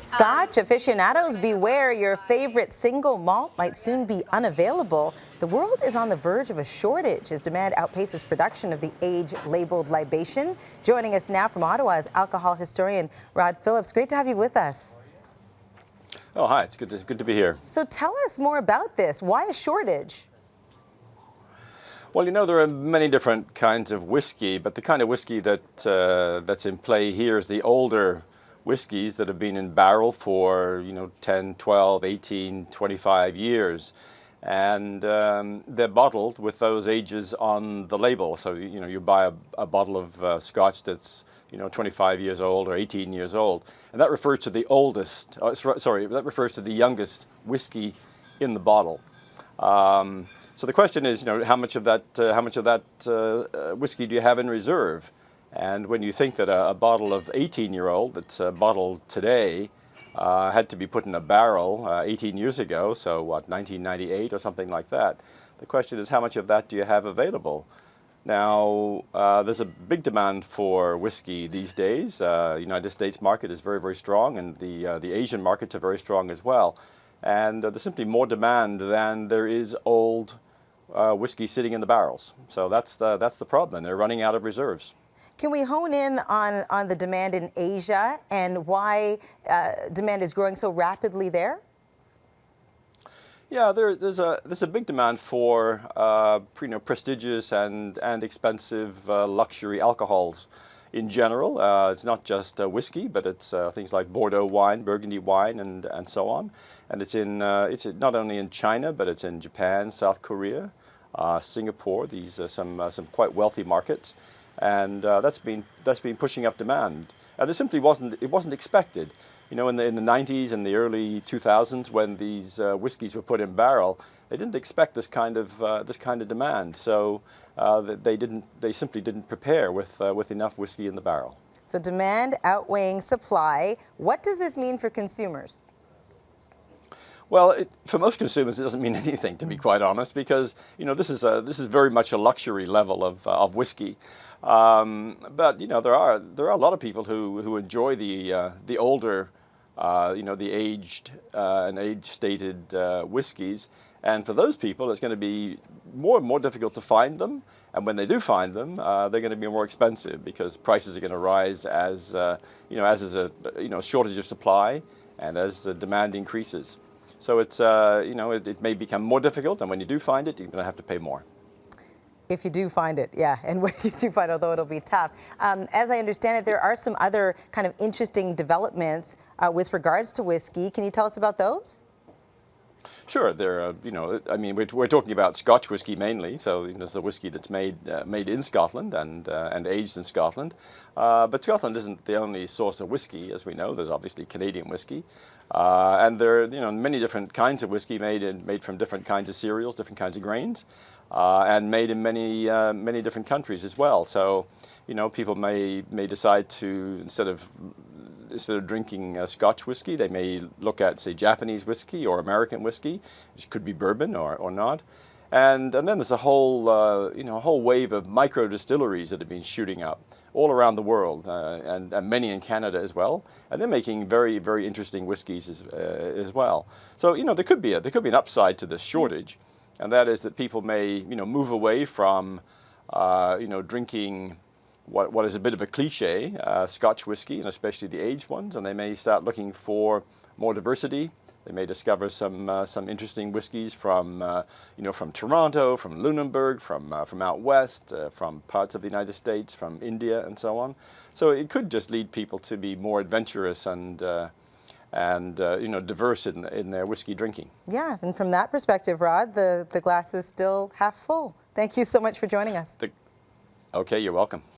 Scotch aficionados, beware, your favorite single malt might soon be unavailable. The world is on the verge of a shortage as demand outpaces production of the age-labeled libation. Joining us now from Ottawa is alcohol historian Rod Phillips. Great to have you with us. Oh, hi. It's good to be here. So tell us more about this. Why a shortage? Well, there are many different kinds of whiskey, but the kind of whiskey that's in play here is the older whiskeys that have been in barrel for 10, 12, 18, 25 years, and they're bottled with those ages on the label. So you buy a bottle of Scotch that's 25 years old or 18 years old, and that refers to the oldest. That refers to the youngest whiskey in the bottle. So the question is, how much of that whiskey do you have in reserve? And when you think that a bottle of 18-year-old that's bottled today had to be put in a barrel 18 years ago, so what, 1998 or something like that, the question is, how much of that do you have available? Now, there's a big demand for whiskey these days. The United States market is very, very strong, and the Asian markets are very strong as well. And there's simply more demand than there is old whiskey sitting in the barrels. So that's the problem, and they're running out of reserves. Can we hone in on the demand in Asia and why demand is growing so rapidly there? Yeah, there's a big demand for prestigious and expensive luxury alcohols in general. It's not just whiskey, but it's things like Bordeaux wine, Burgundy wine, and so on. And it's not only in China, but it's in Japan, South Korea, Singapore. These are some quite wealthy markets. And that's been pushing up demand, and it simply wasn't expected. In the 90s and the early 2000s, when these whiskeys were put in barrel, they didn't expect this kind of demand. So they simply didn't prepare with enough whiskey in the barrel. So demand outweighing supply. What does this mean for consumers? Well, for most consumers, it doesn't mean anything, to be quite honest, because this is very much a luxury level of whiskey. But there are a lot of people who enjoy the older, the aged and age-stated whiskeys, and for those people, it's going to be more and more difficult to find them. And when they do find them, they're going to be more expensive because prices are going to rise as as is a shortage of supply and as the demand increases. So it's it may become more difficult, and when you do find it, you're going to have to pay more. If you do find it, yeah, and when you do find it, although it'll be tough. As I understand it, there are some other kind of interesting developments with regards to whiskey. Can you tell us about those? Sure. We're talking about Scotch whiskey mainly, so it's the whiskey that's made in Scotland and aged in Scotland. But Scotland isn't the only source of whiskey, as we know. There's obviously Canadian whiskey, and there are many different kinds of whiskey made from different kinds of cereals, different kinds of grains, and made in many different countries as well. So people may decide to instead of drinking Scotch whiskey, they may look at, say, Japanese whiskey or American whiskey, which could be bourbon or not. And then there's a whole wave of micro distilleries that have been shooting up all around the world, and many in Canada as well. And they're making very, very interesting whiskeys as well. So there could be an upside to this shortage, and that is that people may move away from drinking what is a bit of a cliche, Scotch whiskey, and especially the aged ones, and they may start looking for more diversity. They may discover some interesting whiskeys from Toronto, from Lunenburg, from out west, from parts of the United States, from India, and so on. So it could just lead people to be more adventurous and diverse in their whiskey drinking. Yeah, and from that perspective, Rod, the glass is still half full. Thank you so much for joining us. Okay, you're welcome.